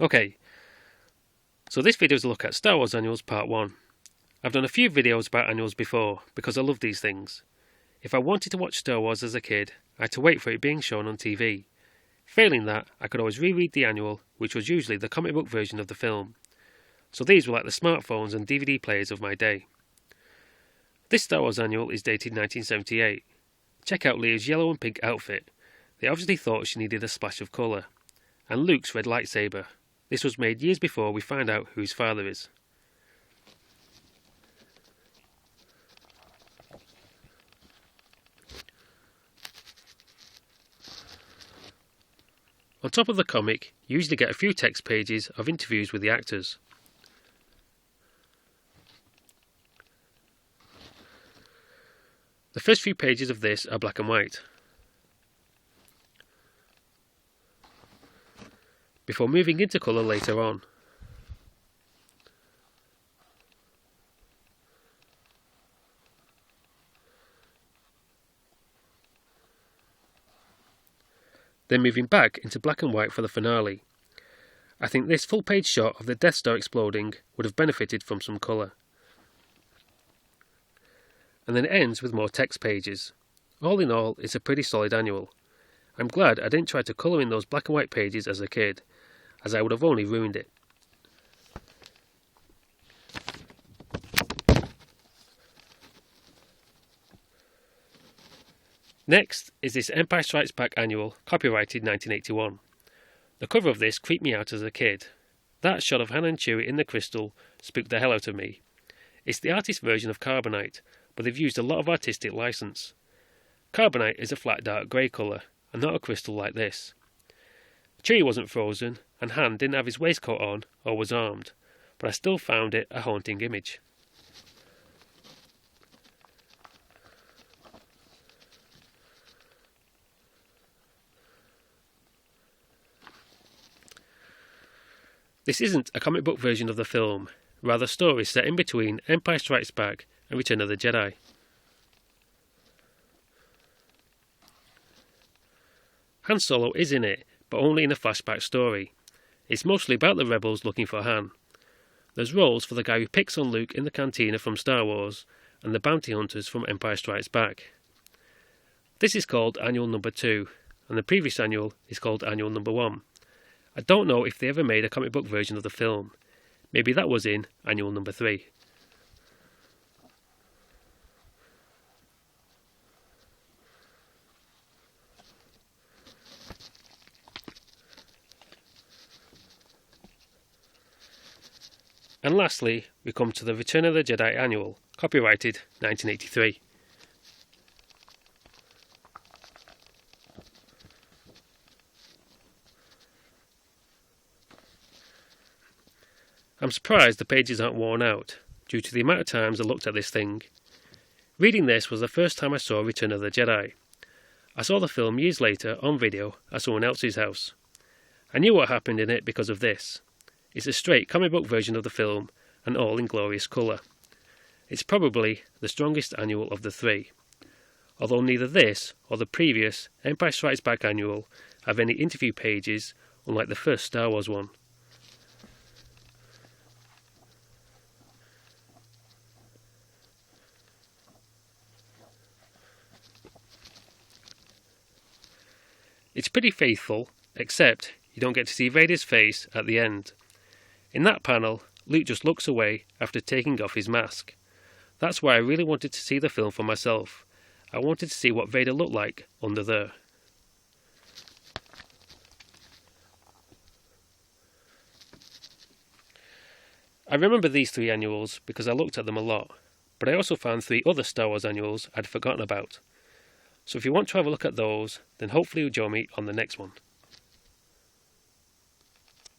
Okay, so this video is a look at Star Wars Annuals Part 1. I've done a few videos about annuals before because I love these things. If I wanted to watch Star Wars as a kid, I had to wait for it being shown on TV. Failing that, I could always reread the annual, which was usually the comic book version of the film. So these were like the smartphones and DVD players of my day. This Star Wars annual is dated 1978. Check out Leia's yellow and pink outfit. They obviously thought she needed a splash of colour. And Luke's red lightsaber. This was made years before we find out who his father is. On top of the comic, you usually get a few text pages of interviews with the actors. The first few pages of this are black and white, before moving into colour later on. Then moving back into black and white for the finale. I think this full page shot of the Death Star exploding would have benefited from some colour. And then it ends with more text pages. All in all, it's a pretty solid annual. I'm glad I didn't try to colour in those black and white pages as a kid, as I would have only ruined it. Next is this Empire Strikes Back annual, copyrighted 1981. The cover of this creeped me out as a kid. That shot of Han and Chewie in the crystal spooked the hell out of me. It's the artist version of Carbonite, but they've used a lot of artistic license. Carbonite is a flat dark grey colour, and not a crystal like this. Chewie wasn't frozen, and Han didn't have his waistcoat on or was armed, but I still found it a haunting image. This isn't a comic book version of the film, rather stories set in between Empire Strikes Back and Return of the Jedi. Han Solo is in it, but only in a flashback story. It's mostly about the rebels looking for Han. There's roles for the guy who picks on Luke in the cantina from Star Wars, and the bounty hunters from Empire Strikes Back. This is called Annual Number 2, and the previous annual is called Annual Number 1. I don't know if they ever made a comic book version of the film. Maybe that was in Annual Number 3. And lastly, we come to the Return of the Jedi annual, copyrighted 1983. I'm surprised the pages aren't worn out, due to the amount of times I looked at this thing. Reading this was the first time I saw Return of the Jedi. I saw the film years later on video at someone else's house. I knew what happened in it because of this. It's a straight comic book version of the film, and all in glorious colour. It's probably the strongest annual of the three, although neither this or the previous Empire Strikes Back annual have any interview pages, unlike the first Star Wars one. It's pretty faithful, except you don't get to see Vader's face at the end. In that panel, Luke just looks away after taking off his mask. That's why I really wanted to see the film for myself. I wanted to see what Vader looked like under there. I remember these three annuals because I looked at them a lot, but I also found 3 other Star Wars annuals I'd forgotten about. So if you want to have a look at those, then hopefully you'll join me on the next one.